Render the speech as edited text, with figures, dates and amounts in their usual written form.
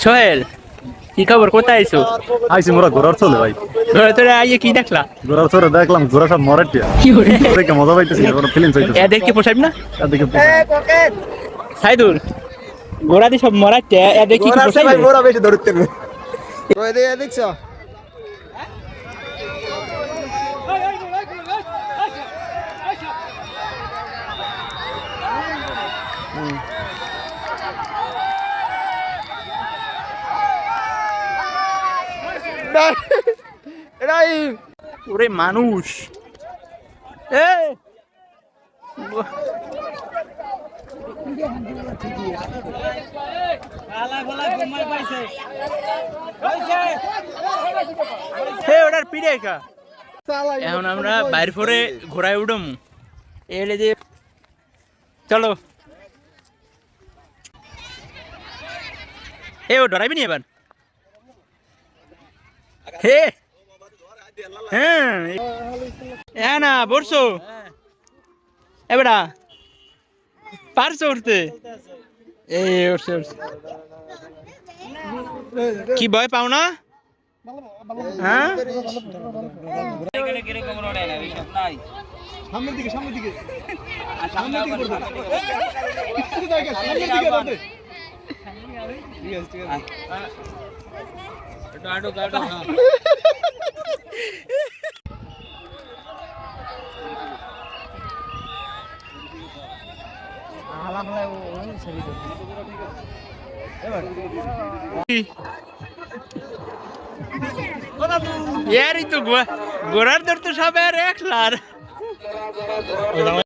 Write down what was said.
সোহেল, কি খবর? কোথায় আইছো? আইসি মোরা ঘোরার চলে ভাই। ঘরে তোরে আইয়ে কি দেখলা? ঘোরার চলে দেখলাম ঘোরা সব মরাটিয়া দেখে মজা পাইতেছি, কোনো ফিলিংস হইতেছে। এ দেখে পোষাইব না? এদিকে সাইদুল, ঘোড়া দিয়ে সব মরাচ্ছে, এ দেখি কি পোষাইব? ভাই মোরা বেশি ধরতে ওই দিয়ে দেখছো এরাই ওরে মানুষ, এ ওটার পিড়ে খা। এখন আমরা বাইর করে ঘোড়ায় উঠম, এলে যে চলো। ও ডরাইবি নি এবার? হে হ্যাঁ না বলছো এবারা পারছো উঠতে? এই উঠছে উঠছে। কি ভয় পাও না? হ্যাঁ সামনের দিকে সামনের দিকে ইয়ারই তো ঘোড়ার দর তো সব আর একলার।